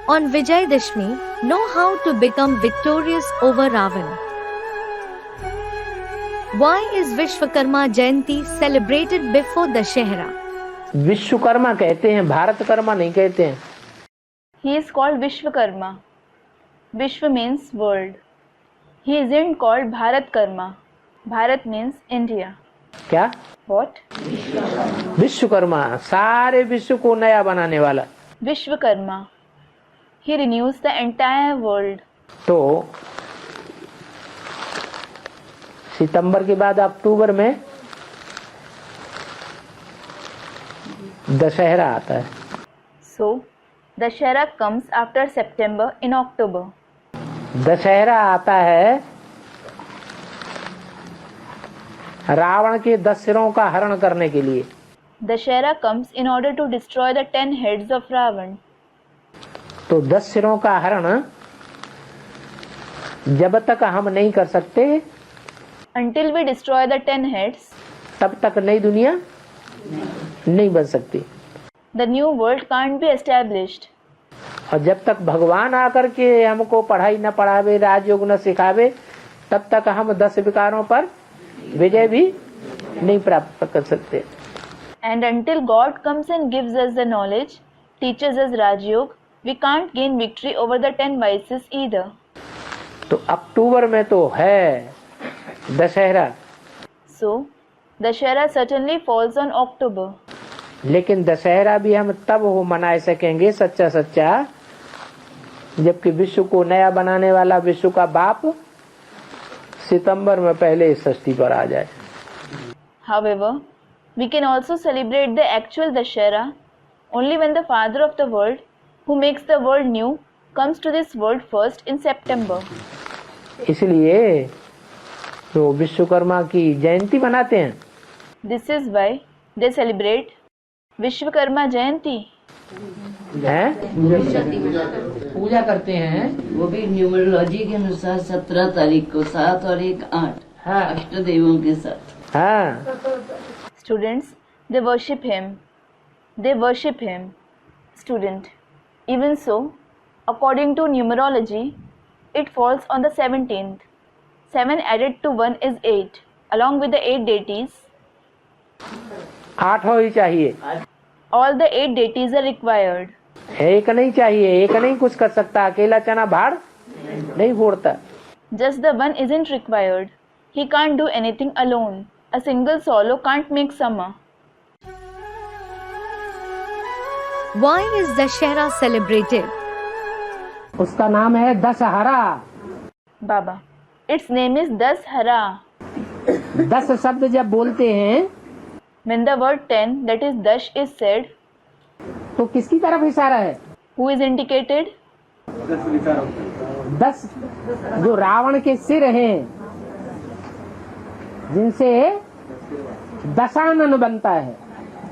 On Vijayadashmi, know how to become victorious over Ravan. Why is Vishwakarma Jayanti celebrated before Dashehra? Vishwakarma कहते हैं, भारतकर्मा नहीं कहते हैं। He is called Vishwakarma. Vishwa means world. He isn't called Bharatkarma. Bharat means India. क्या? What? Vishwakarma, सारे विश्व को नया बनाने वाला। Vishwakarma. He renews the entire world. तो सितंबर के बाद अक्टूबर में दशहरा आता है। So, Dashera comes after September in October. Dussehra आता है रावण के 10 सिरों का हरण करने के लिए। Dashera comes in order to destroy the 10 heads of Ravan. तो 10 सिरों का हरण जब तक हम नहीं कर सकते Until we destroy the 10 heads, तब तक नई दुनिया नहीं बन सकती। the new world can't be established. और जब तक भगवान आकर के हमको पढ़ाई न पढ़ावे, राजयोग न सिखावे, तब तक हम 10 विकारों पर विजय भी नहीं प्राप्त कर सकते। And until God comes and gives us the knowledge, teaches us Raj Yoga, we can't gain victory over the 10 vices either. तो अक्टूबर में तो है Dussehra, So, Dashera certainly falls on October. लेकिन दशहरा भी हम तब हो मना सकेंगे सच्चा सच्चा जबकि विश्व को नया बनाने वाला विश्व का बाप सितंबर में पहले इस षष्ठी पर आ जाए। However, we can also celebrate the actual Dashera only when the Father of the world, who makes the world new, comes to this world first in September. इसलिए तो विश्वकर्मा की जयंती मनाते हैं। This is why they celebrate Vishwakarma Jayanti. हैं? पूजा करते हैं, वो भी न्यूमरोलॉजी के अनुसार 17 तारीख को 7 और 1 8 हाँ। अष्ट देवों के साथ। हाँ। Students, they worship him. They worship him. Student. Even so, according to numerology, it falls on the 17th. 7 added to 1 is 8. Along with the 8 deities, 8 हो ही चाहिए, all the 8 deities are required. एक नहीं चाहिए, एक नहीं कुछ कर सकता, अकेला चना भाड़ नहीं फोड़ता। Just the one isn't required. He can't do anything alone. A single swallow can't make summer. Why is Dashehra celebrated? उसका नाम है Dussehra. Baba, its name is Dashera. 10 शब्द जब बोलते हैं When the word 10, that is Dash, is said, तो किसकी तरफ इशारा है? who is indicated? 10 जो रावण के सिर हैं जिनसे दशानन बनता है।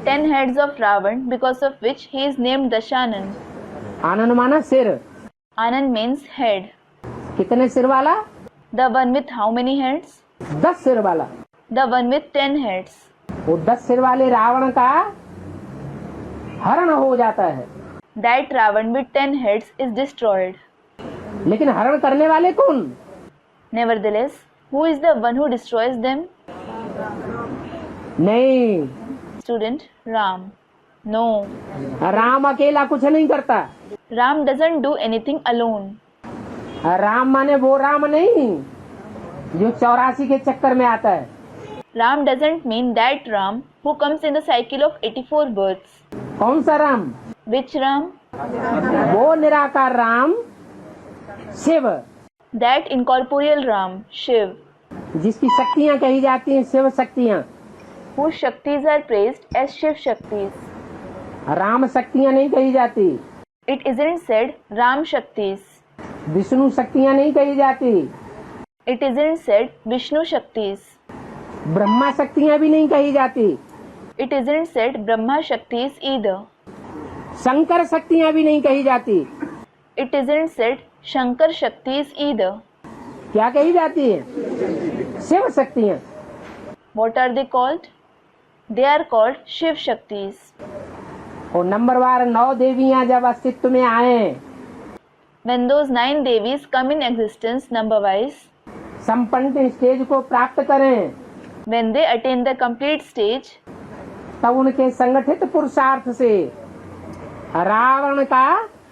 10 heads of Ravan, because of which he is named Dashanan. आनन माना सिर। Anand means head. कितने सिर वाला? The one with how many heads? 10 सिर वाला। The one with 10 heads. वो 10 सिर वाले रावण का हरण हो जाता है। That Ravan with 10 heads is destroyed. लेकिन हरण करने वाले कौन? Nevertheless, who is the one who destroys them? नहीं, Student, Ram. No. राम अकेला कुछ नहीं करता। Ram doesn't do anything alone. Ram माने वो राम नहीं जो 84 के चक्कर में आता है। Ram doesn't mean that Ram who comes in the cycle of 84 births. कौन सा राम? Which Ram? वो निराकार Ram Shiv, That incorporeal Ram, Shiv, जिसकी शक्तियाँ कही जाती हैं शिव शक्तियाँ। whose Shaktis are praised as Shiv Shaktis. Ram शक्तियाँ नहीं कही जाती, It isn't said Ram Shaktis. Vishnu शक्तियाँ नहीं कही जाती, It isn't said Vishnu Shaktis. Brahma शक्तियाँ भी नहीं कही जाती, It isn't said Brahma Shaktis either. Shankar शक्तियाँ भी नहीं कही जाती। It isn't said Shankar Shaktis either. क्या कही जाती है? शिव शक्तियाँ। What are they called? They are called Shiv Shaktis. और नंबरवार 9 देवियाँ जब अस्तित्व में आए When those 9 Devis come in existence number wise, संपन्न स्टेज को प्राप्त करें, when they attain the complete stage, तब उनके संगठित पुरुषार्थ से रावण का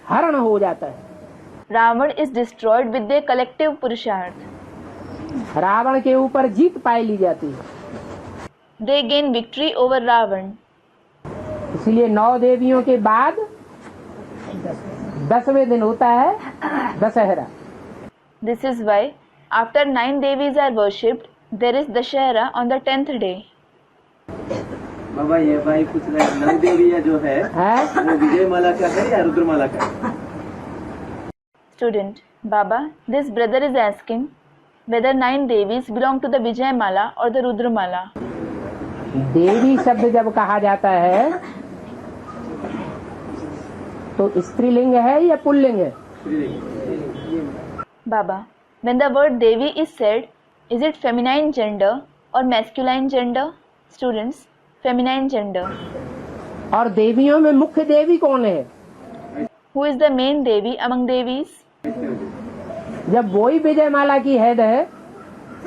हरण हो जाता है। Ravan is destroyed with their collective Purusharth. Ravan के ऊपर जीत पाई ली जाती है। They gain victory over Ravan. इसलिए 9 देवियों के बाद 10वें दिन होता है Dussehra. This is why after 9 Devis are worshipped, there is Dashera on the 10th day. बाबा ये भाई पूछ रहे हैं, 9 देवियाँ जो है वो विजय माला का है या रुद्रमाला का है? Student, Baba, this brother is asking whether 9 Devis belong to the Vijay Mala or the Rudra Mala. देवी शब्द जब कहा जाता है तो स्त्रीलिंग है या पुल्लिंग है? Baba, when the word Devi is said, is it feminine gender or masculine gender? Students, feminine gender. और देवियों में मुख्य देवी कौन है? Who is the main Devi among Devis? जब वही विजय माला की हेड है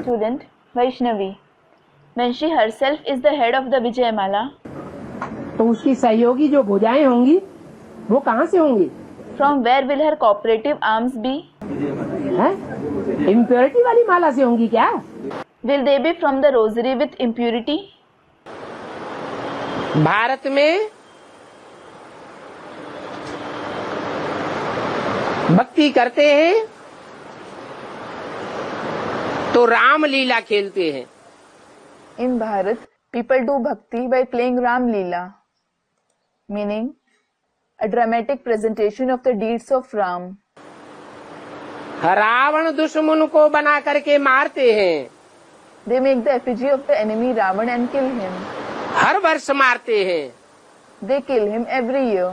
Student, Vaishnavi. When she herself is the head of the Vijay Mala, तो उसकी सहयोगी जो भुजाएं होंगी वो कहाँ से होंगी? from where will her cooperative arms be? Impurity वाली माला से होंगी क्या? Will they be from the rosary with impurity? Bharat में भक्ति करते हैं तो रामलीला खेलते हैं। In Bharat, people do bhakti by playing Ram Leela, meaning a dramatic presentation of the deeds of Ram. Ravan दुश्मन को बना करके मारते हैं, They make the effigy of the enemy Ravan and kill him. हर वर्ष मारते हैं, They kill him every year.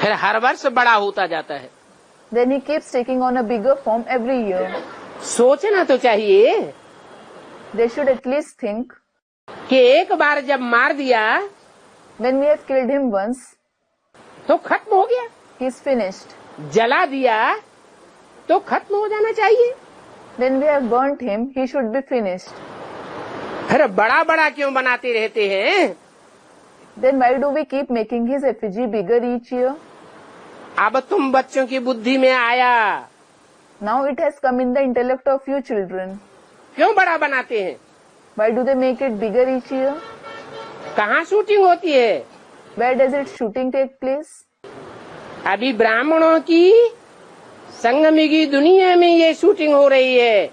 फिर हर वर्ष बड़ा होता जाता है। Then he keeps taking on a bigger form every year. सोचना तो चाहिए They should at least think, कि एक बार जब मार दिया when we have killed him once, तो खत्म हो गया, he's finished. जला दिया तो खत्म हो जाना चाहिए। When we have burnt him, he should be finished. फिर बड़ा बड़ा क्यों बनाते रहते हैं? Then why do we keep making his effigy bigger each year? अब तुम बच्चों की बुद्धि में आया, Now it has come in the intellect of you children. क्यों बड़ा बनाते हैं? Why do they make it bigger each year? कहाँ शूटिंग होती है? Where does its shooting take place? अभी ब्राह्मणों की संगमिगी दुनिया में ये शूटिंग हो रही है।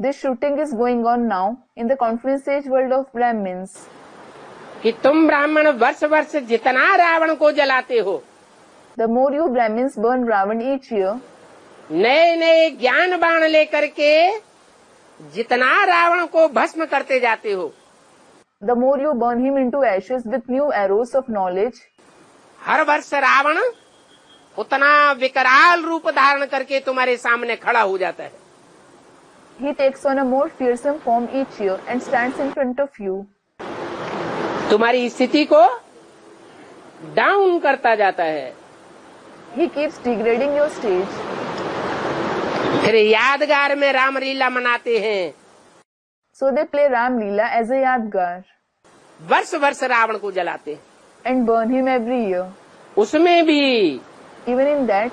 This shooting is going on now in the conference age world of Brahmins. कि तुम ब्राह्मण वर्ष वर्ष जितना रावण को जलाते हो, The more you Brahmins burn Ravan each year, नए नए ज्ञान बाण लेकर के जितना रावण को भस्म करते जाते हो, the more you burn him into ashes with new arrows of knowledge, हर वर्ष रावण उतना विकराल रूप धारण करके तुम्हारे सामने खड़ा हो जाता है। he takes on a more fearsome form each year and stands in front of you. तुम्हारी स्थिति को डाउन करता जाता है। He keeps degrading your stage. फिर यादगार में रामलीला मनाते हैं, So they play Ram Leela as a yadgar वर्ष वर्ष रावण को जलाते हैं। and burn him every year. उसमें भी Even in that,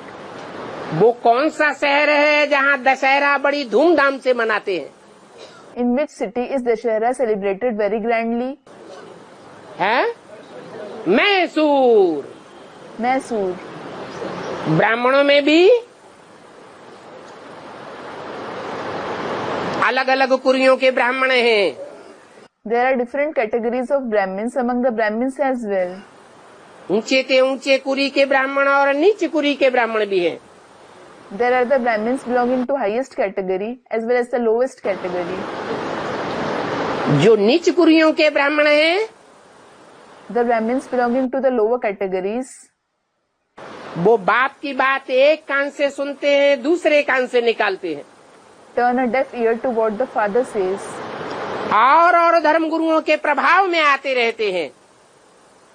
वो कौन सा शहर है जहाँ दशहरा बड़ी धूमधाम से मनाते हैं? in which city is Dashera celebrated very grandly? है मैसूर। Mysore. ब्राह्मणों में भी अलग अलग कुरियों के ब्राह्मण हैं। There are different categories of Brahmins among the Brahmins as well. ऊंचे ते ऊंचे कुरी के ब्राह्मण और नीचे कुरी के ब्राह्मण भी हैं। There are the Brahmins belonging to highest category as well as the lowest category. जो नीच कुरियों के ब्राह्मण हैं, The Brahmins belonging to the lower categories, वो बाप की बात एक कान से सुनते हैं, दूसरे कान से निकालते हैं, turn a deaf ear to what the father says. और धर्म गुरुओं के प्रभाव में आते रहते हैं।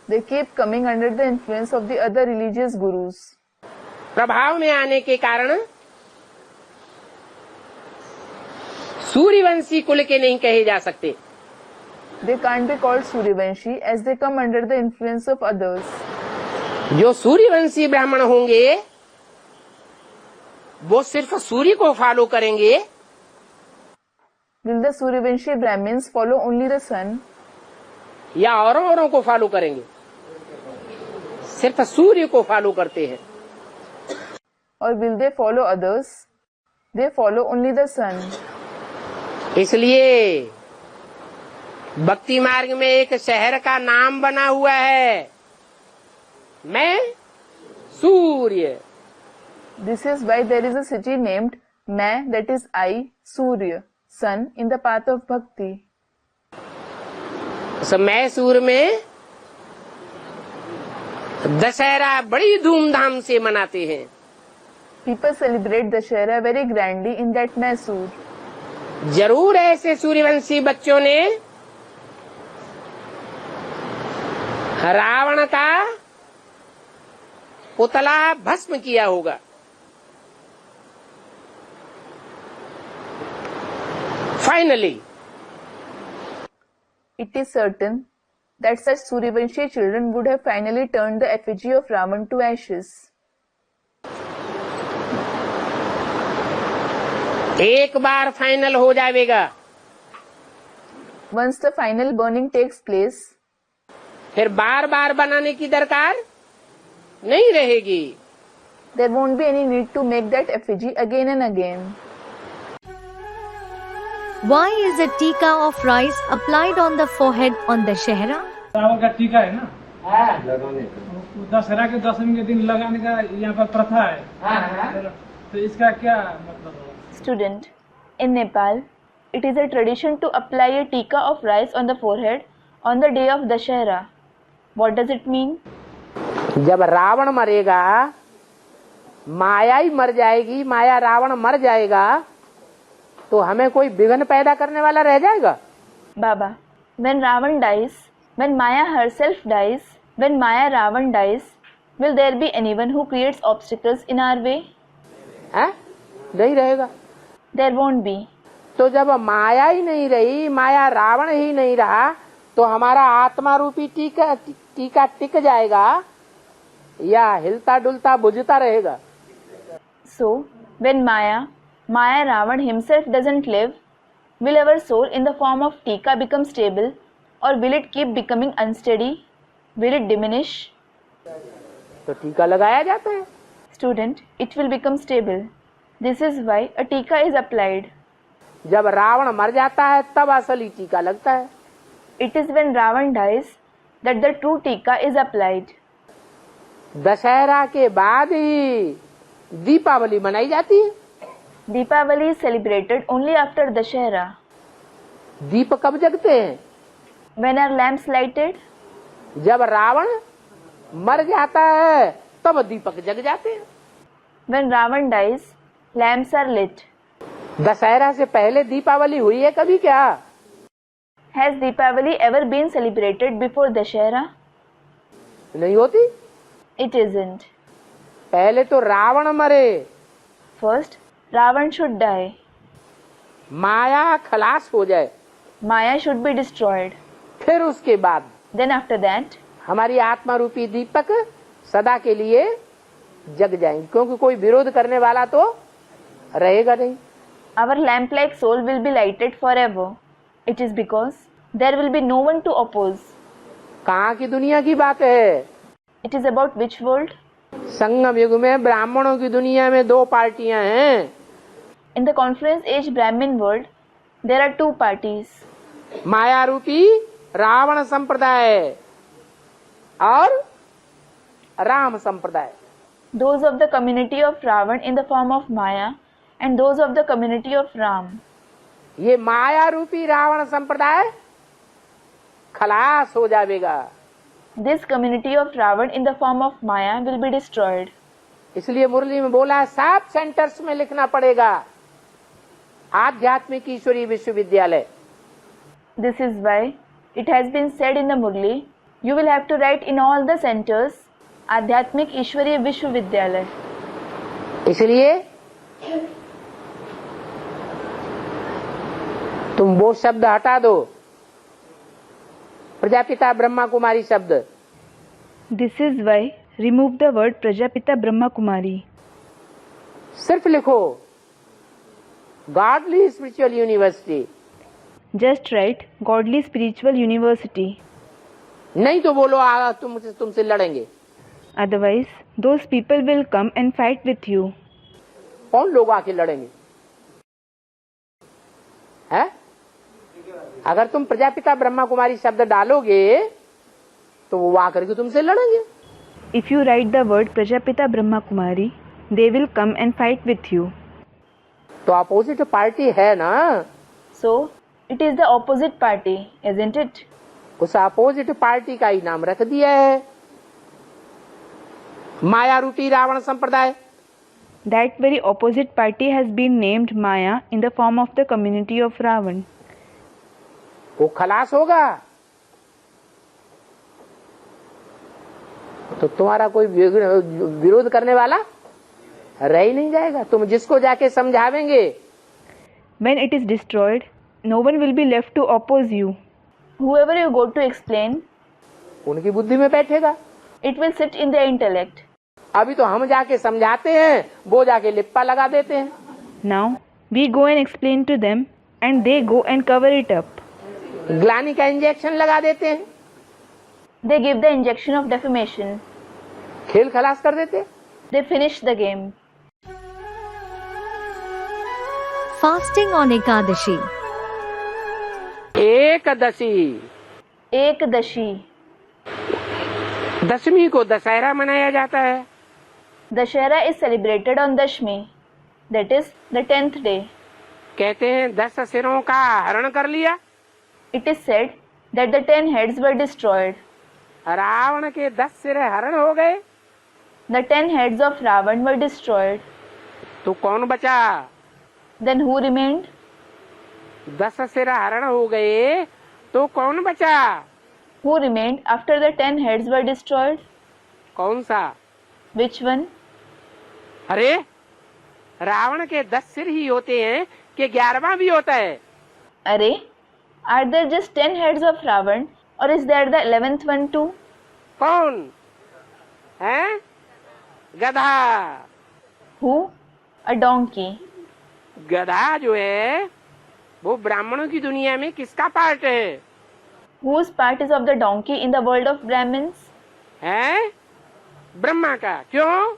They keep coming under the influence of the other religious gurus. प्रभाव में आने के कारण सूर्यवंशी कुल के नहीं कहे जा सकते। They can't be called Suryavanshi as they come under the influence of others. जो सूर्यवंशी ब्राह्मण होंगे वो सिर्फ सूर्य को फॉलो करेंगे। Will the Suryavanshi Brahmins follow only the sun? या औरों को फॉलो करेंगे? सिर्फ सूर्य को फॉलो करते हैं। Or will they follow others? They follow only the sun. इसलिए भक्ति मार्ग में एक शहर का नाम बना हुआ है, मैं सूर्य। This is why there is a city named Main, that is I, Surya, sun, in the path of bhakti. Mysore में दशहरा बड़ी धूमधाम से मनाते हैं। People celebrate Dashera very grandly in that Mysore. जरूर ऐसे सूर्यवंशी बच्चों ने रावण का पुतला भस्म किया होगा। Finally, It is certain that such Suryavanshi children would have finally turned the effigy of Ravan to ashes. एक बार फाइनल हो जाएगा, Once the final burning takes place, फिर बार बार बनाने की दरकार नहीं रहेगी। there won't be any need to make that effigy again and again. Why is a tika of rice applied on the forehead on Dashehra? Ravan का टीका है ना, दशहरा के दशमी के दिन लगाने का यहाँ पर प्रथा है। तो इसका क्या मतलब है? Student, in Nepal, it is a tradition to apply a tika of rice on the forehead on the day of Dashera. What does it mean? जब रावण मरेगा, माया ही मर जाएगी, माया रावण मर जाएगा, तो हमें कोई विघ्न पैदा करने वाला रह जाएगा? Baba, when Ravan dies, when Maya herself dies, when Maya Ravan dies, will there be anyone who creates obstacles in our way? है? नहीं रहेगा। There won't be. तो जब माया ही नहीं रही, माया रावण ही नहीं रहा, तो हमारा आत्मा रूपी टीका टिक जाएगा या हिलता डुलता बुझता रहेगा? So, when Maya Ravan himself doesn't live, will our soul in the form of tika become stable, or will it keep becoming unsteady? Will it diminish? तो टीका लगाया जाता है। Student, it will become stable. This is why a tika is applied. जब रावण मर जाता है तब असली टीका लगता है। It is when Ravan dies that the true tika is applied. Dussehra के बाद ही दीपावली मनाई जाती है। Deepavali is celebrated only after Dashera. दीप कब जगते हैं? When are lamps lighted? जब रावण मर जाता है तब दीपक जग जाते हैं। When Ravan dies, lamps are lit. Dussehra से पहले दीपावली हुई है कभी क्या? Has Deepavali ever been celebrated before Dashera? नहीं होती। It isn't. पहले तो रावण मरे, First, Ravan should die. माया खलास हो जाए, Maya should be destroyed. फिर उसके बाद Then after that, हमारी आत्मा रूपी दीपक सदा के लिए जग जाएंगे, क्योंकि कोई विरोध करने वाला तो रहेगा नहीं। our lamp-like soul will be lighted forever. It is because there will be no one to oppose. कहाँ की दुनिया की बात है? It is about which world? संगम युग में ब्राह्मणों की दुनिया में दो पार्टियां हैं। In the Confluence Age Brahmin world, there are two parties. माया रूपी रावण संप्रदाय और राम संप्रदाय। Those of the community of Ravan in the form of Maya and those of the community of Ram. ये माया रूपी रावण संप्रदाय खलास हो जाएगा। This community of Ravan in the form of Maya will be destroyed. इसलिए मुरली में बोला है, साफ सेंटर्स में लिखना पड़ेगा आध्यात्मिक ईश्वरीय विश्वविद्यालय। This is why it has been said in the Murli, you will have to write in all the centers Adhyatmik Ishwariya Vishwavidyalaya. इसलिए तुम वो शब्द हटा दो, प्रजापिता ब्रह्मा कुमारी शब्द। This is why remove the word Prajapita Brahma Kumari. सिर्फ लिखो godly spiritual university. Just write Godly Spiritual University. नहीं तो बोलो तुमसे लड़ेंगे। Otherwise, those people will come and fight with you. कौन लोग आके लड़ेंगे? है? अगर तुम प्रजापिता ब्रह्मा कुमारी शब्द डालोगे तो वो आकर के तुमसे लड़ेंगे। If you write the word Prajapita Brahma Kumari, they will come and fight with you. तो अपोजिट पार्टी है ना। So, it is the opposite party, isn't it? उस अपोजिट पार्टी का ही नाम रख दिया है माया रूपी रावण संप्रदाय। That very opposite party has been named Maya in the form of the community of Ravan. वो खलास होगा तो तुम्हारा कोई विरोध करने वाला रह ही नहीं जाएगा। तुम जिसको जाके समझावेंगे, When it is destroyed, no one will be left to oppose you. Whoever you go to explain, उनकी बुद्धि में बैठेगा। it will sit in their intellect. अभी तो हम जाके समझाते हैं, वो जाके लिप्पा लगा देते हैं। Now, we go and explain to them and they go and cover it up. ग्लानि का इंजेक्शन लगा देते हैं, They give the injection of defamation. खेल खलास कर देते हैं। They finish the game. Fasting on Ekadashi. Ekadashi, Ekadashi. दशमी को दशहरा मनाया जाता है। Dashera is celebrated on Dashmi, that is the 10th day. कहते हैं 10 सिरों का हरण कर लिया। It is said that the 10 heads were destroyed. Ravan के 10 सिर हरण हो गए The 10 heads of Ravan were destroyed. तो कौन बचा? Then who remained? 10 सिर हरण हो गए तो कौन बचा? Who remained after the 10 heads were destroyed? कौन सा? Which one? अरे रावण के 10 सिर ही होते हैं कि 11वां भी होता है? Array, are there just 10 heads of Ravan or is there the 11th one too? कौन है? गधा। Who? A donkey. गधा जो है वो ब्राह्मणों की दुनिया में किसका पार्ट है? Whose part is of the donkey in the world of Brahmins? है ब्रह्मा का। क्यों?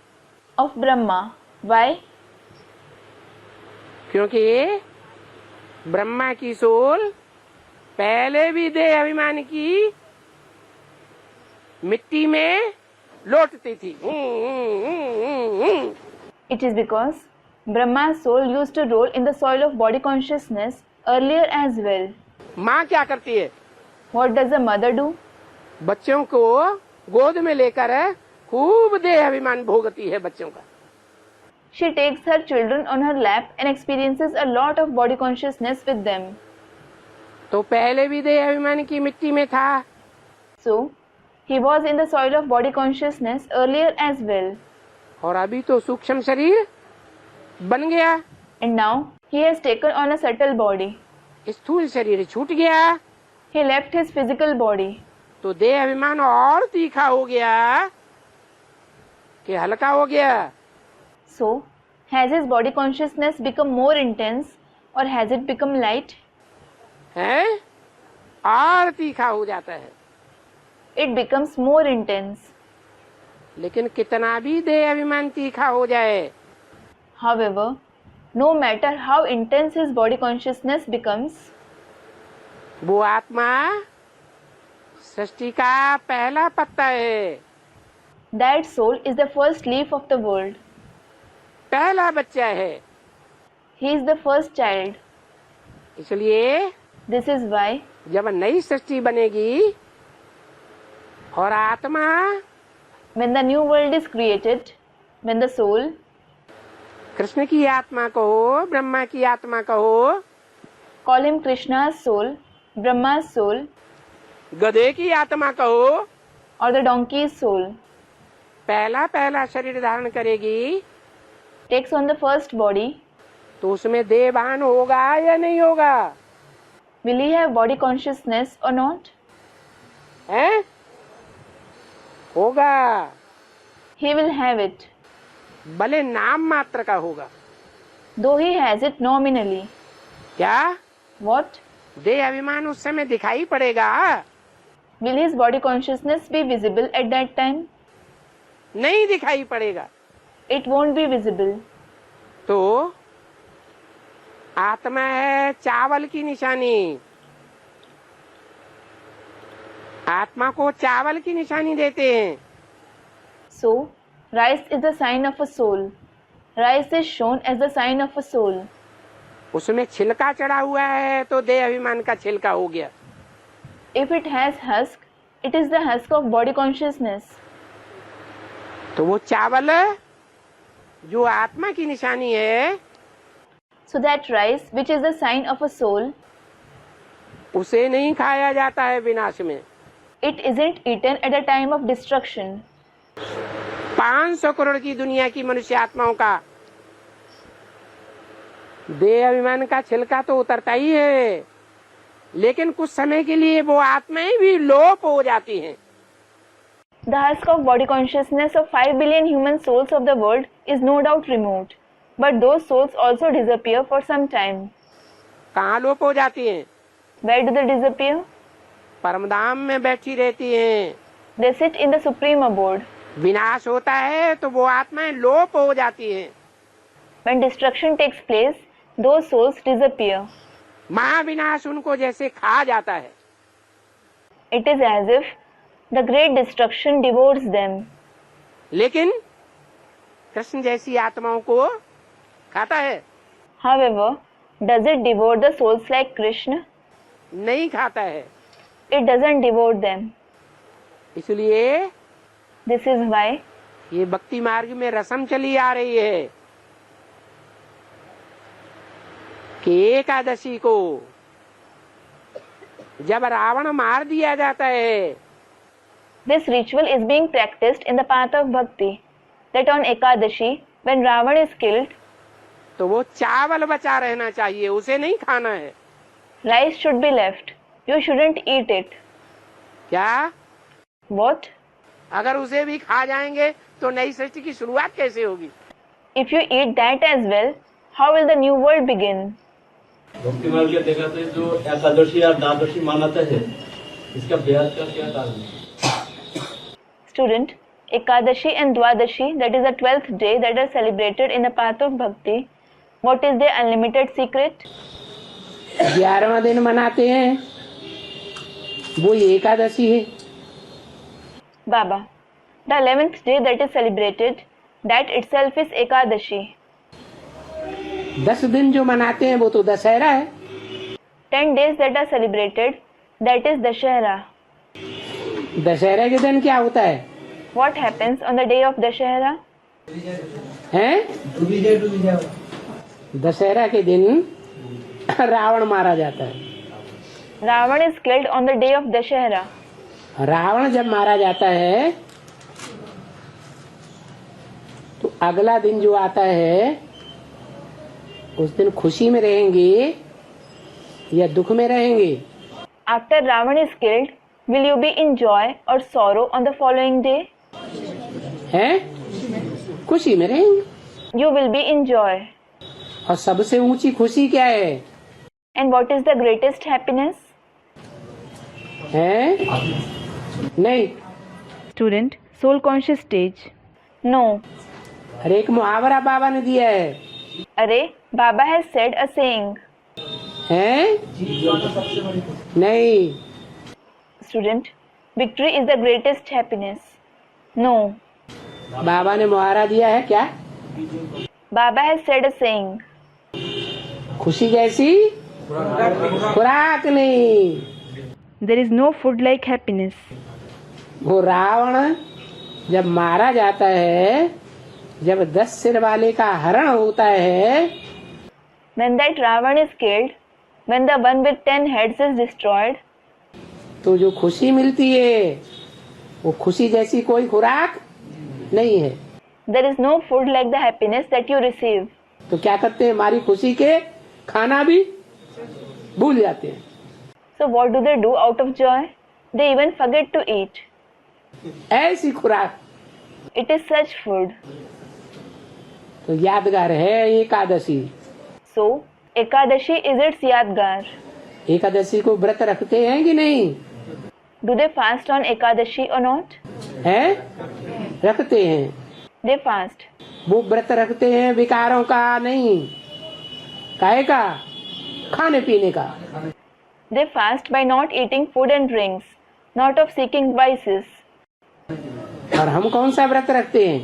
Of Brahma. Why? क्योंकि ब्रह्मा की सोल पहले भी देह अभिमान की मिट्टी में लौटती थी। It is because Brahma's soul used to roll in the soil of body consciousness earlier as well. माँ क्या करती है? What does the mother do? बच्चों को गोद में लेकर खूब देह अभिमान भोगती है बच्चों का। She takes her children on her lap and experiences a lot of body consciousness with them. तो पहले भी देह अभिमान की मिट्टी में था। So, he was in the soil of body consciousness earlier as well. और अभी तो सूक्ष्म शरीर बन गया। And now, he has taken on a subtle body. स्थूल शरीर छूट गया He left his physical body. तो देह अभिमान और तीखा हो गया कि हल्का हो गया। So, has his body consciousness become more intense or has it become light? है और तीखा हो जाता है। It becomes more intense. लेकिन कितना भी देह अभिमान तीखा हो जाए, However, no matter how intense his body consciousness becomes, वो आत्मा सृष्टि का पहला पत्ता है। that soul is the first leaf of the world. पहला बच्चा है। He is the first child. इसलिए This is why, जब नई सृष्टि बनेगी और आत्मा when the new world is created, when the soul, Krishna की आत्मा कहो, ब्रह्मा की आत्मा कहो, call him Krishna's soul, Brahma's soul, गधे की आत्मा कहो, or the donkey's soul, पहला पहला शरीर धारण करेगी takes on the first body, तो उसमें देहभान होगा या नहीं होगा? will he have body consciousness or not? हैं? होगा, He will have it, भले नाम मात्र का होगा। though he has it nominally. क्या What? देह अभिमान उस समय दिखाई पड़ेगा? Will his body consciousness be visible at that time? नहीं दिखाई पड़ेगा। It won't be visible. तो आत्मा है चावल की निशानी, आत्मा को चावल की निशानी देते हैं। So, rice is the sign of a soul. Rice is shown as the sign of a soul. उसमें छिलका चढ़ा हुआ है तो देह अभिमान का छिलका हो गया। If it has husk, it is the husk of body consciousness. तो वो चावल जो आत्मा की निशानी है, So that rice, which is the sign of a soul, उसे नहीं खाया जाता है विनाश में। it isn't eaten at the time of destruction. 500 crore की दुनिया की मनुष्य आत्माओं का देह अभिमान का छिलका तो उतरता ही है, लेकिन कुछ समय के लिए वो आत्माएं भी लोप हो जाती हैं। The husk of body consciousness of 5 billion human souls of the world is no doubt removed, but those souls also disappear for some time. कहाँ लोप हो जाती हैं? Where do they disappear? परमधाम में बैठी रहती हैं। They sit in the supreme abode. विनाश होता है तो वो आत्माएं लोप हो जाती हैं। When destruction takes place, those souls disappear. महाविनाश उनको जैसे खा जाता है। It is as if the great destruction devours them. लेकिन कृष्ण जैसी आत्माओं को खाता है? However, does it devour the souls like Krishna? नहीं खाता है। It doesn't devour them. इसलिए This is why ये भक्ति मार्ग में रसम चली आ रही है कि एकादशी को जब रावण मार दिया जाता है, this ritual is being practiced in the path of bhakti, that on Ekadashi, when Ravan is killed, तो वो चावल बचा रहना चाहिए, उसे नहीं खाना है। rice should be left. You shouldn't eat it. क्या? What? अगर उसे भी खा जाएंगे तो नई सृष्टि की शुरुआत कैसे होगी? If you eat that as well, how will the new world begin? भक्ति मार्ग के देखा तो जो एकादशी या द्वादशी मनाते हैं, इसका ब्याज का क्या कारण है? Student, Ekadashi and Dwadashi, that is the 12th day that are celebrated in the path of bhakti, what is their unlimited secret? 11वां दिन मनाते हैं, वो एकादशी है। Baba, the 11th day that is celebrated, that itself is Ekadashi. 10 दिन जो मनाते हैं वो तो दशहरा है। 10 days that are celebrated, that is Dashera. Dussehra के दिन क्या होता है? What happens on the day of Dashera? हैं? दशहरा के दिन रावण मारा जाता है। Ravan is killed on the day of Dashera. Ravan जब मारा जाता है तो अगला दिन जो आता है उस दिन खुशी में रहेंगे या दुख में रहेंगे? After Ravan is killed, will you be in joy or sorrow on the following day? हैं? खुशी में रहेंगे। You will be in joy. और सबसे ऊंची खुशी क्या है? And what is the greatest happiness? हैं? नहीं। Student, soul conscious stage. No. अरे एक मुहावरा बाबा ने दिया है। अरे, Baba has said a saying. हैं? नहीं। Student, victory is the greatest happiness. No. बाबा ने मुहावरा दिया है क्या? Baba has said a saying. खुशी जैसी खुराक नहीं। There is no food like happiness. वो रावण जब मारा जाता है, जब 10 सिर वाले का हरण होता है, When that Ravan is killed, when the one with 10 heads is destroyed, तो जो खुशी मिलती है वो खुशी जैसी कोई खुराक नहीं है। There is no food like the happiness that you receive. तो क्या करते हैं, हमारी खुशी के खाना भी भूल जाते हैं। So what do they do out of joy? They even forget to eat. ऐसी खुराक It is such food. तो यादगार है Ekadashi. So Ekadashi is its yadgar. Ekadashi को व्रत रखते हैं कि नहीं? Do they fast on Ekadashi or not? हैं? रखते हैं। They fast. वो व्रत रखते हैं विकारों का नहीं, काहे का? खाने पीने का। They fast by not eating food and drinks, not of seeking vices. और हम कौन सा व्रत रखते हैं?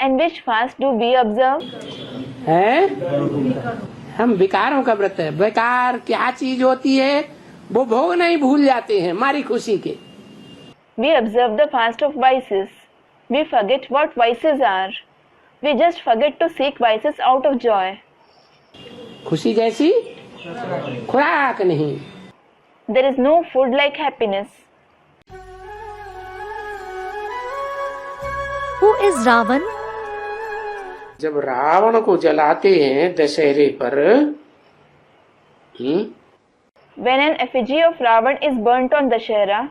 And which fast do we observe? हैं? हम विकारों का व्रत है। विकार क्या चीज होती है वो भोगना ही भूल जाते हैं हमारी खुशी के। We observe the fast of vices. We forget what vices are. We just forget to seek vices out of joy. खुशी जैसी खुराक नहीं। There is no food like happiness. Who is Ravan? जब रावण को जलाते हैं दशहरे पर, When an effigy of Ravan is burnt on Dashera,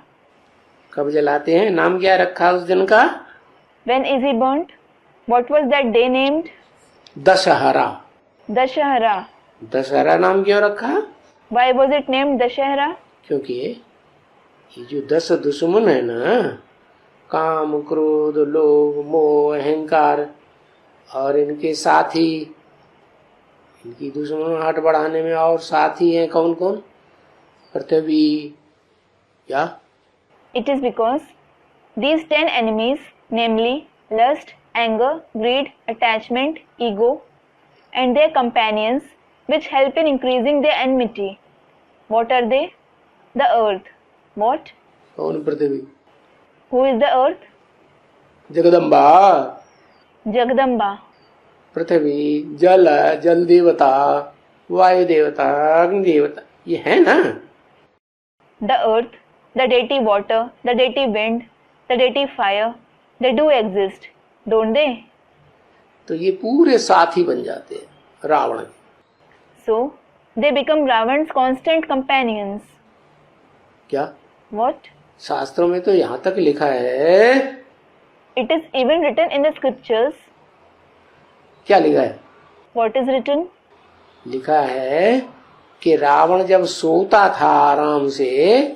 कब जलाते हैं? नाम क्या रखा उस दिन का? when is he burnt? What was that day named? Dussehra. Dashahara. Dussehra नाम क्यों रखा? Why was it named Dashahara? क्योंकि ये जो 10 दुश्मन है ना, काम क्रोध लोभ मोह अहंकार और इनके साथी, इनकी दुश्मनाहट बढ़ाने में और साथी हैं कौन कौन? पृथ्वी, क्या? It is because these 10 enemies, namely lust, anger, greed, attachment, ego, and their companions, which help in increasing their enmity. What are they? The earth. What? कौन पृथ्वी? Who is the earth? Jagdamba. Jagadamba. पृथ्वी, जल, जल देवता, वायु देवता, अग्नि देवता, ये है ना? The earth, the deity water, the deity wind, the deity fire, they do exist, don't they? तो ये पूरे साथी बन जाते हैं Ravan. So, they become Ravan's constant companions. क्या? What? शास्त्रों में तो यहाँ तक लिखा है। It is even written in the scriptures. क्या लिखा है? What is written? लिखा है कि रावण जब सोता था आराम से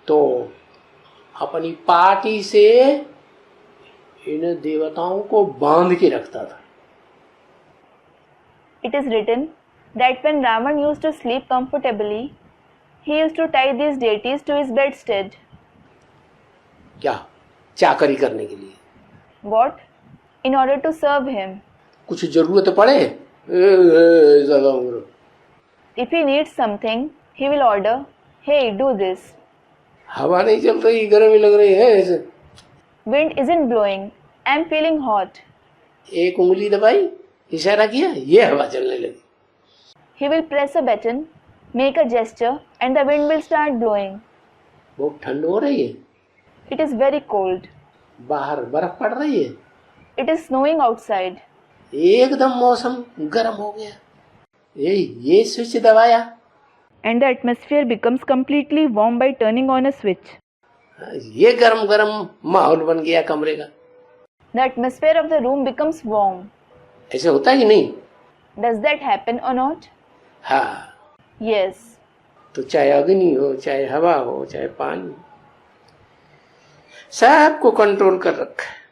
तो अपनी पार्टी से इन देवताओं को बांध के रखता था। It is written that when Ravan used to sleep comfortably, he used to tie these deities to his bedstead. क्या? चाकरी करने के लिए। What? In order to serve him. कुछ जरूरत पड़े If he needs something, he will order, "Hey, do this." हवा नहीं चल रही, गर्मी लग रही है ऐसे। Wind isn't blowing. I'm feeling hot. एक उंगली दबाई, इशारा किया, ये हवा चलने लगी। He will press a button, make a gesture, and the wind will start blowing. बहुत ठंड हो रही है, It is very cold. बाहर बर्फ पड़ रही है, It is snowing outside. एकदम मौसम गर्म हो गया, ये स्विच दबाया, And the atmosphere becomes completely warm by turning on a switch. ये गरम गरम माहौल बन गया कमरे का। The atmosphere of the room becomes warm. ऐसे होता है कि नहीं? Does that happen or not? हाँ। Yes. तो चाहे अग्नि हो, चाहे हवा हो, चाहे पानी, सबको कंट्रोल कर रखा है।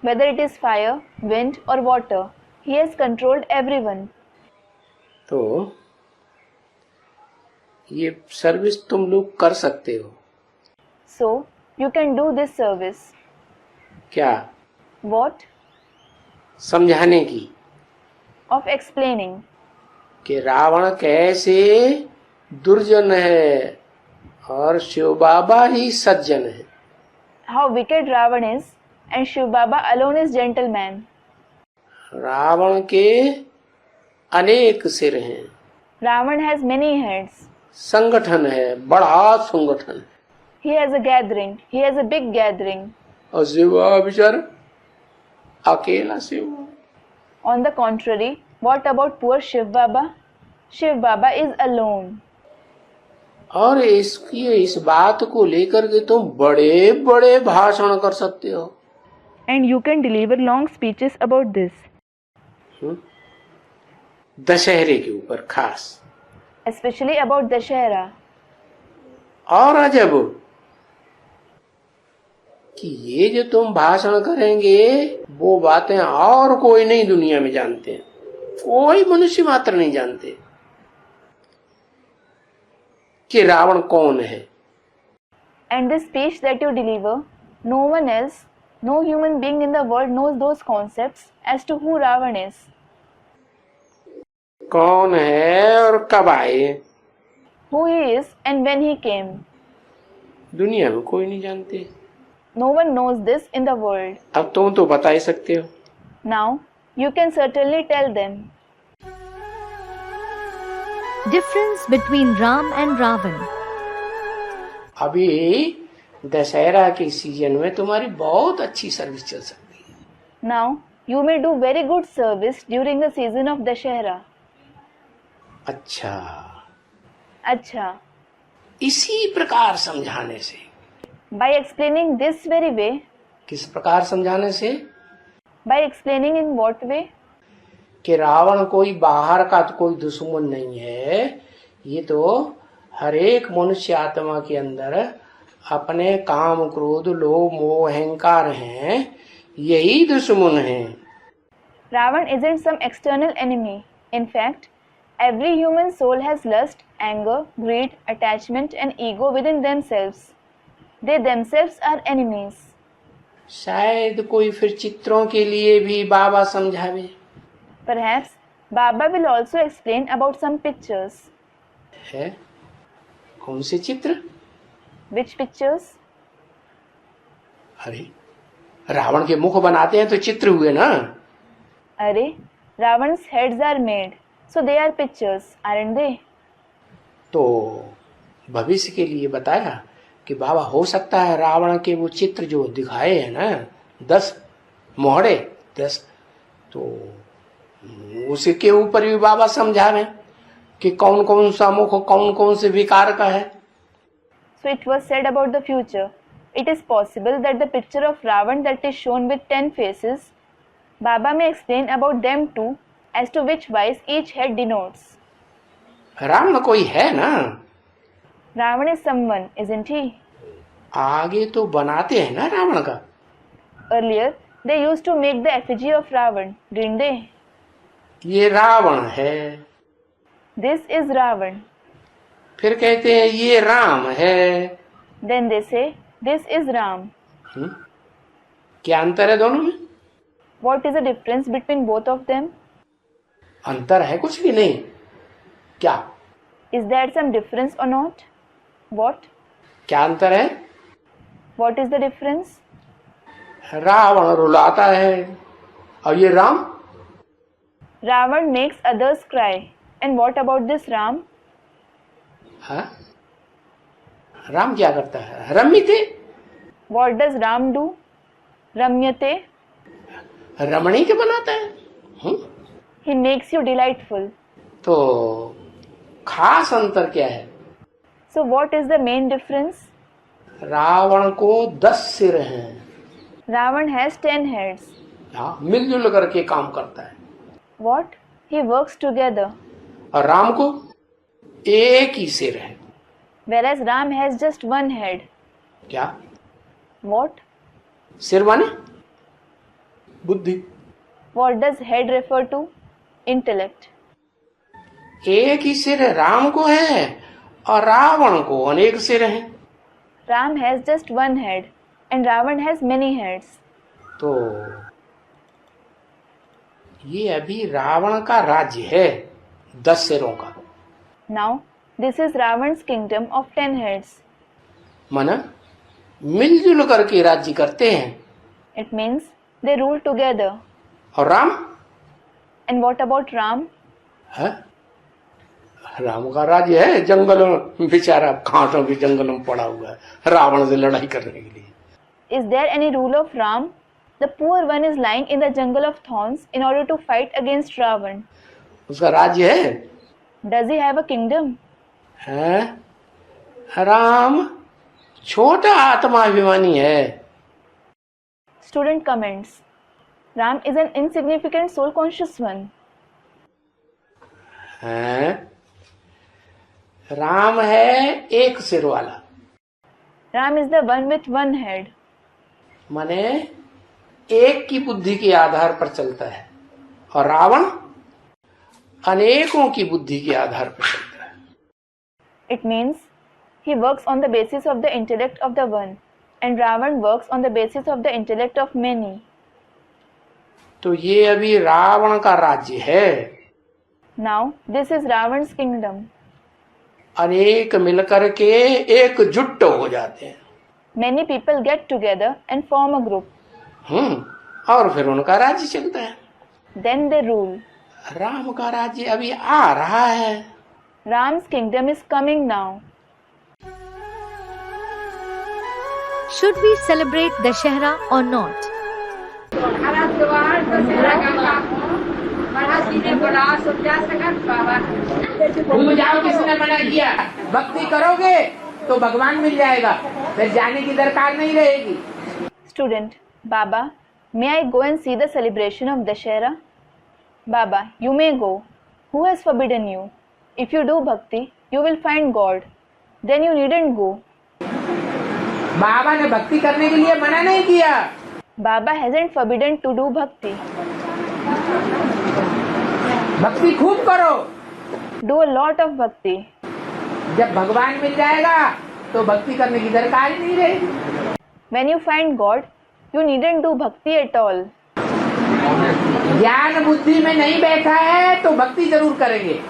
Whether it is fire, wind or water, he has controlled everyone. तो ये सर्विस तुम लोग कर सकते हो। So, you can do this service. क्या? What? समझाने की, Of explaining. कि रावण कैसे दुर्जन है और शिव बाबा ही सज्जन है। How wicked Ravan is and Shiv Baba alone is gentleman. Ravan के अनेक सिर हैं, Ravan has many heads. संगठन है, बड़ा संगठन है। He has a gathering. He has a big gathering. और शिव बाबा बेचारा अकेला Shiv. On the contrary, what about poor Shiv Baba? Shiv Baba is alone. और इस बात को लेकर के तुम बड़े बड़े भाषण कर सकते हो। And you can deliver long speeches about this. दशहरे के ऊपर खास, Especially about Dashera. और अजब कि ये जो तुम भाषण करेंगे वो बातें और कोई नहीं दुनिया में जानते, कोई मनुष्य मात्र नहीं जानते कि रावण कौन है। And the speech that you deliver, no one else, no human being in the world knows those concepts as to who Ravan is. कौन है और कब आए, Who he is and when he came. दुनिया में कोई नहीं जानते। No one knows this in the world. अब तुम तो बता ही सकते हो। Now, you can certainly tell them. Difference between Ram and Ravan. अभी दशहरा के सीजन में तुम्हारी बहुत अच्छी सर्विस चल सकती है। Now, you may do very good service during the season of Dashera. अच्छा, Acha. इसी प्रकार समझाने से। By explaining this very way, किस प्रकार समझाने से? by explaining in what way? कि रावण कोई बाहर का तो कोई दुश्मन नहीं है, ये तो हर एक मनुष्य आत्मा के अंदर अपने काम क्रोध लोभ मोह अहंकार हैं, यही दुश्मन हैं। Ravan isn't some external enemy. In fact, every human soul has lust, anger, greed, attachment and ego within themselves. They themselves are enemies. शायद कोई फिर चित्रों के लिए भी बाबा समझावे। Perhaps Baba will also explain about some pictures. है? कौन से चित्र? Which pictures? अरे रावण के मुख बनाते हैं तो चित्र हुए ना। अरे, Ravan's heads are made, so they are pictures, aren't they? तो भविष्य के लिए बताया कि बाबा हो सकता है रावण के वो चित्र जो दिखाए हैं ना 10 मोहरे 10, तो उसके ऊपर भी बाबा समझावे कि कौन कौन सा मुख कौन कौन से विकार का है। So it was said about the future. It is possible that the picture of Ravan that is shown with 10 faces, Baba may explain about them too, as to which wise each head denotes. Ravan कोई है ना, Ravan is someone, isn't he? आगे तो बनाते हैं ना रावण का। Earlier, they used to make the effigy of Ravan, didn't they? ये रावण है, This is Ravan. फिर कहते हैं ये राम है। Then they say, this is Ram. क्या अंतर है दोनों में? What is the difference between both of them? अंतर है कुछ भी नहीं। क्या? Is there some difference or not? What? क्या अंतर है? What is the difference? Ravan रुलाता है और ये Ram. Ravan makes others cry. And what about this Ram? हाँ? राम क्या करता है? रम्यते। What does Ram do? Ramyate. रमणीक बनाता है। He makes you delightful. तो खास अंतर क्या है? So what is the main difference? Ravan को 10 सिर हैं। Ravan has 10 heads. हाँ, मिलजुल करके काम करता है। What? He works together. और राम को एक ही सिर है। Whereas Ram has just one head. क्या? What? सिर माने बुद्धि। What does head refer to? Intellect. एक ही सिर राम को है और रावण को अनेक सिर हैं। Ram has just one head and Ravan has many heads. तो ये अभी रावण का राज्य है 10 सिरों का। Now, this is Ravan's kingdom of 10 heads. मन मिलजुल करके राज्य करते हैं। It means they rule together. और Ram? And what about Ram? है? राम का राज्य है जंगल में, बेचारा कांटों के जंगल में पड़ा हुआ है रावण से लड़ाई करने के लिए। Is there any rule of Ram? The poor one is lying in the jungle of thorns in order to fight against Ravan. उसका राज्य है? Does he have a kingdom? है? राम छोटा आत्माभिमानी है। Student comments. Ram is an insignificant soul conscious one. है? राम है एक सिर वाला। Ram is the one with one head. माने एक की बुद्धि के आधार पर चलता है और रावण अनेकों की बुद्धि के आधार पर चलता है। It means he works on the basis of the intellect of the one, and Ravan works on the basis of the intellect of many. तो ये अभी रावण का राज्य है। Now, this is Ravan's kingdom. अनेक मिलकर के एकजुट हो जाते हैं। Many people get together and form a group. और फिर उनका राज्य चलता है। Then they rule. राम का राज्य अभी आ रहा है। Ram's kingdom is coming now. Should we celebrate Dashehra or not? भूल जाओ, किसने मना किया? भक्ति करोगे तो भगवान मिल जाएगा, फिर जाने की दरकार नहीं रहेगी। Student, Baba, may I go and see the celebration of Dashehra? Baba, you may go. Who has forbidden you? If you do bhakti, you will find God. Then you needn't go. बाबा ने भक्ति करने के लिए मना नहीं किया। Baba hasn't forbidden to do bhakti. भक्ति खूब करो। Do a lot of bhakti. जब भगवान मिल जाएगा तो भक्ति करने की दरकार ही नहीं रहेगी। When you find God, you needn't do bhakti at all. ज्ञान बुद्धि में नहीं बैठा है तो भक्ति जरूर करेंगे।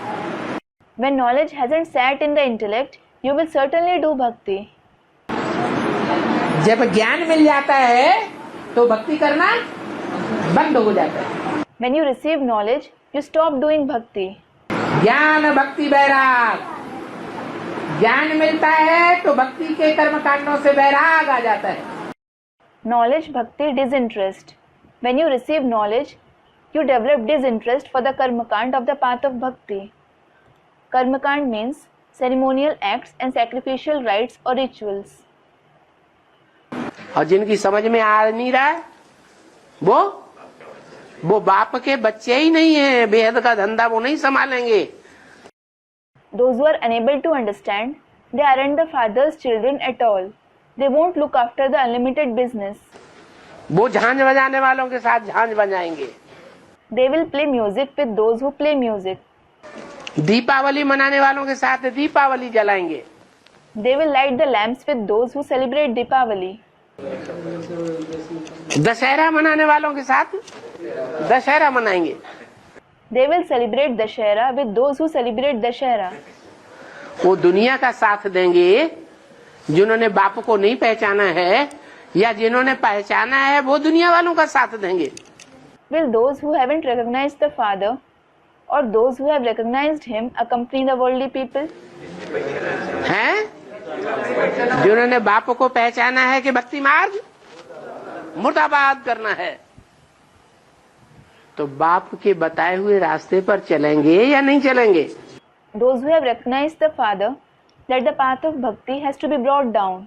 When knowledge hasn't sat in the intellect, you will certainly do bhakti. जब ज्ञान मिल जाता है तो भक्ति करना बंद हो जाता है। When you receive knowledge, you stop doing bhakti. ज्ञान भक्ति वैराग। ज्ञान मिलता है तो भक्ति के कर्म कांडों से वैराग आ जाता है। Knowledge, bhakti, disinterest. When you receive knowledge, you develop disinterest for the karmakand of the path of bhakti. Karmakand means ceremonial acts and sacrificial rites or rituals. और जिनकी समझ में आ नहीं रहा है वो बाप के बच्चे ही नहीं है। बेहद का धंधा वो नहीं संभालेंगे। Those who are unable to understand, they aren't the father's children at all. They won't look after the unlimited business. वो झांझ बजाने वालों के साथ झांझ बजाएंगे। They will play music with those who play music. Deepawali मनाने वालों के साथ Deepawali जलाएंगे। They will light the lamps with those who celebrate Deepavali. Dussehra मनाने वालों के साथ दशहरा मनाएंगे। They will celebrate Dashehra with those who celebrate Dashehra. वो दुनिया का साथ देंगे जिन्होंने बाप को नहीं पहचाना है, या जिन्होंने पहचाना है वो दुनिया वालों का साथ देंगे। Will those who haven't recognized the Father or those who have recognized him accompany the worldly people? हैं? जिन्होंने बाप को पहचाना है कि भक्ति मार्ग मुर्दाबाद करना है, तो बाप के बताए हुए रास्ते पर चलेंगे या नहीं चलेंगे? Those who have recognized the Father that the path of bhakti has to be brought down,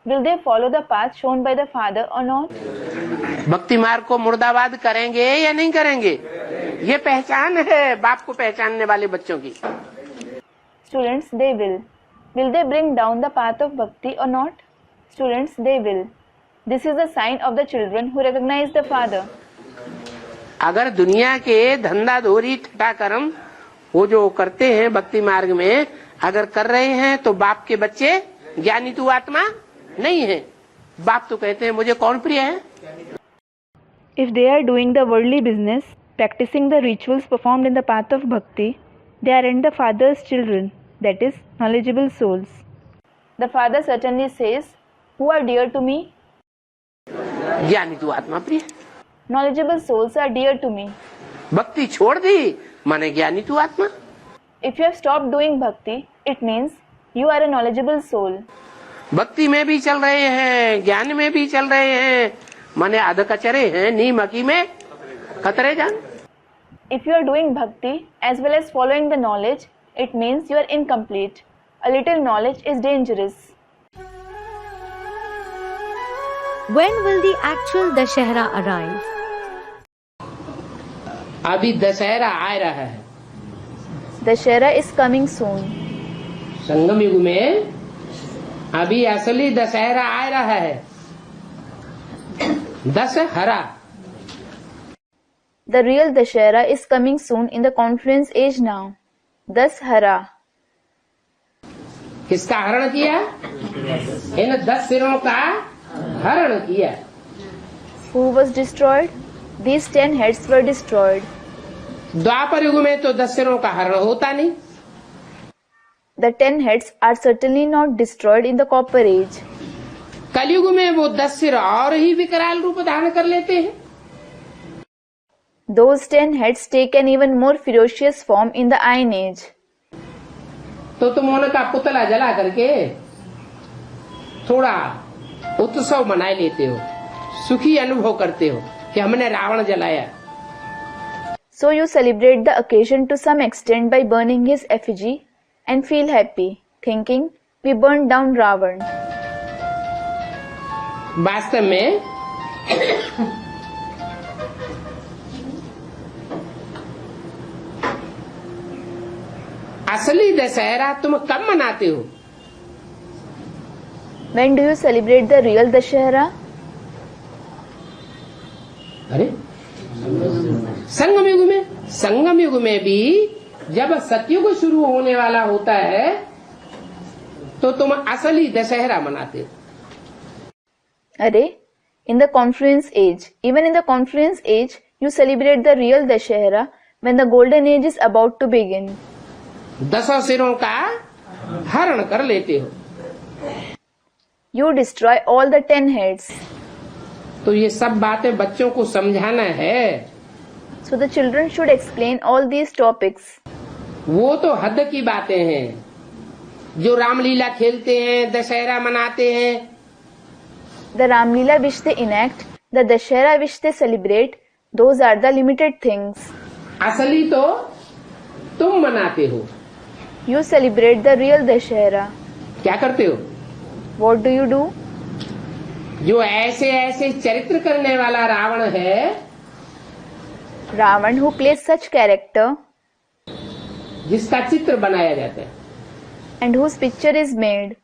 will they follow the path shown by the Father or not? भक्ति मार्ग को मुर्दाबाद करेंगे या नहीं करेंगे? ये पहचान है बाप को पहचानने वाले बच्चों की। Students, they will. Will they bring down the path of bhakti or not? Students, they will. This is the sign of the children who recognize the Father. अगर दुनिया के धंधा धोरी ठटा कर्म वो जो करते हैं भक्ति मार्ग में अगर कर रहे हैं तो बाप के बच्चे ज्ञानी तू आत्मा नहीं है। बाप तो कहते हैं मुझे कौन प्रिय है। If they are doing the worldly business, practicing the rituals performed in the path of bhakti, they are in the Father's children, that is, knowledgeable souls. The Father certainly says, who are dear to me? ज्ञानी तू आत्मा प्रिय। Knowledgeable souls are dear to me. भक्ति छोड़ दी माने ज्ञानी तू आत्मा। If you have stopped doing bhakti, it means you are a knowledgeable soul. भक्ति में भी चल रहे हैं, ज्ञान में भी चल रहे हैं, माने अध कचरे हैं, नीम हकी में खतरे जान। If you are doing bhakti as well as following the knowledge, it means you are incomplete. A little knowledge is dangerous. When will the actual Dashehra arrive? अभी दशहरा आ रहा है। Dashehra is coming soon. संगम युग में अभी असली दशहरा आ रहा है। Dussehra. The real Dashehra is coming soon in the confluence age now. Dashehra. किसका हरण किया? इन 10 सिरों का हरण किया। Who was destroyed? These 10 heads were destroyed. द्वापर युग में तो 10 सिरों का हरण होता नहीं। The 10 heads are certainly not destroyed in the copper age. कलयुग में वो 10 सिर और ही विकराल रूप धारण कर लेते हैं। Those 10 heads take an even more ferocious form in the Iron Age. तो तुम उनका पुतला जला करके थोड़ा उत्सव मनाए लेते हो, सुखी अनुभव करते हो कि हमने रावण जलाया। So you celebrate the occasion to some extent by burning his effigy and feel happy, thinking we burned down Ravan. वास्तव में असली दशहरा तुम कब मनाते हो? When do you celebrate the real Dashehra? अरे संगम युग में। संगम युग में भी जब सतयुग शुरू होने वाला होता है तो तुम असली दशहरा मनाते हो। Arey, in the confluence age, even in the confluence age, you celebrate the real Dashehra when the golden age is about to begin. 10 सिरों का हरण कर लेते हो। You destroy all the 10 heads. तो ये सब बातें बच्चों को समझाना है। So the children should explain all these topics. वो तो हद की बातें हैं। जो रामलीला खेलते हैं, दशहरा मनाते हैं, The Ramlila which they enact, the Dashehra which they celebrate, those are the limited things. असली तो तुम मनाते हो। You celebrate the real Dashehra. क्या करते हो? What do you do? जो ऐसे ऐसे चरित्र करने वाला रावण है, Ravan who plays such character जिसका चित्र बनाया जाता है, and whose picture is made,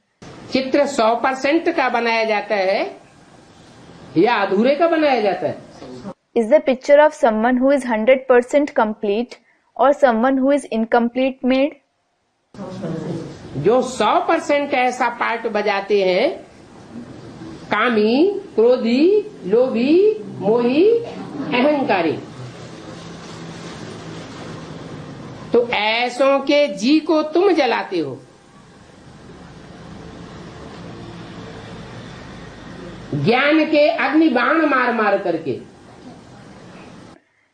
चित्र 100% का बनाया जाता है या अधूरे का बनाया जाता है? is the picture of someone who is 100% complete or someone who is incomplete made? जो 100% ऐसा पार्ट बजाते हैं, कामी, क्रोधी, लोभी, मोही, अहंकारी, तो ऐसों के जी को तुम जलाते हो। ज्ञान के अग्नि बाण मार मार करके।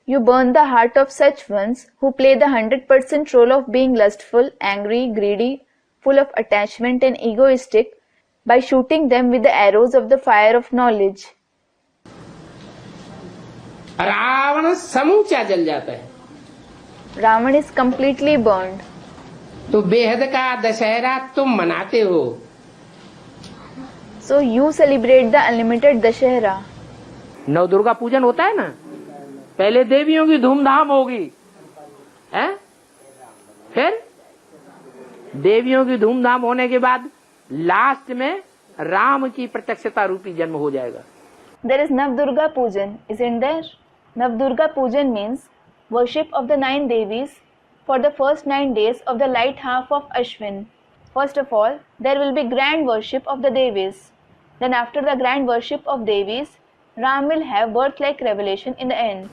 You burn the heart of such ones who play the 100% role of being lustful, angry, greedy, full of attachment and egoistic by shooting them with the arrows of the fire of knowledge. Ravan समूचा जल जाता है। Ravan is completely burned. तो बेहद का दशहरा तुम मनाते हो। So you celebrate the unlimited Dashehra. नव दुर्गा पूजन होता है ना, पहले देवियों की धूमधाम होगी, हैं? फिर देवियों की धूमधाम होने के बाद लास्ट में राम की प्रत्यक्षता रूपी जन्म हो जाएगा। There is Navdurga Pujan, isn't there? Navdurga Pujan means worship of the 9 Devis for the first 9 days of the light half of Ashwin. First of all, there will be grand worship of the Devis. Then after the grand worship of Devis, Ram will have birth-like revelation in the end.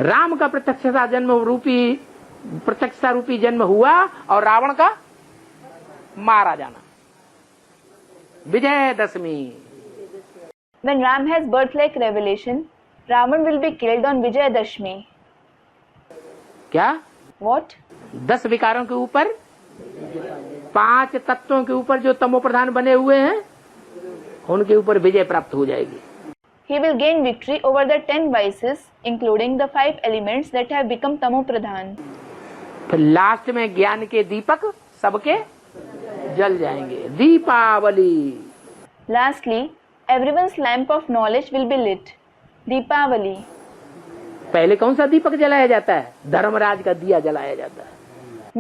Ram का प्रत्यक्षता रूपी जन्म हुआ और रावण का मारा जाना, Vijayadashami. When Ram has birth-like revelation, Ravan will be killed on Vijayadashmi. क्या? What? 10 विकारों के ऊपर, 5 तत्वों के ऊपर जो तमो प्रधान बने हुए हैं, उनके ऊपर विजय प्राप्त हो जाएगी। he will gain victory over the 10 vices, including the 5 elements that have become tamopradhan. फिर लास्ट में ज्ञान के दीपक सबके जल जाएंगे। Deepawali. Lastly, everyone's lamp of knowledge will be lit. Deepavali. पहले कौन सा दीपक जलाया जाता है? धर्मराज का दिया जलाया जाता है।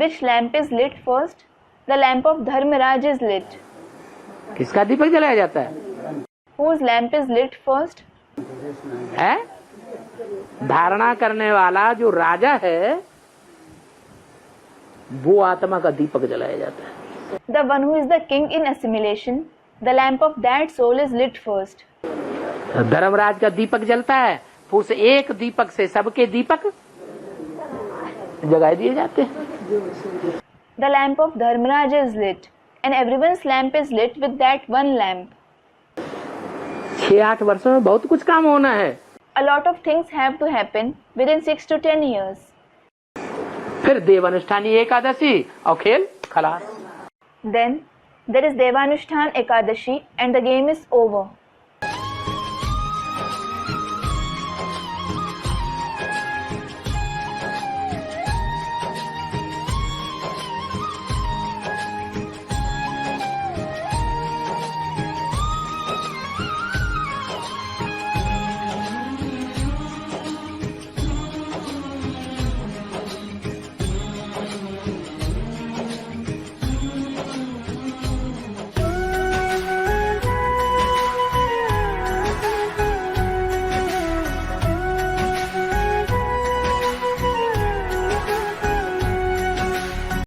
Which lamp is lit first? The lamp of Dharmaraj is lit. किसका दीपक जलाया जाता है? Whose lamp is lit first? है धारणा करने वाला जो राजा है वो आत्मा का दीपक जलाया जाता है। The one who is the king in assimilation, the lamp of that soul is lit first. Dharmaraj का दीपक जलता है, उस एक दीपक से सबके दीपक जगा दिए जाते हैं। The lamp of Dharmaraj is lit, and everyone's lamp is lit with that one lamp. 6-8 वर्षों में बहुत कुछ काम होना है। A lot of things have to happen within 6 to 10 years. फिर देवानुष्ठानी एकादशी और खेल खलास। Then there is Devanushthan Ekadashi and the game is over.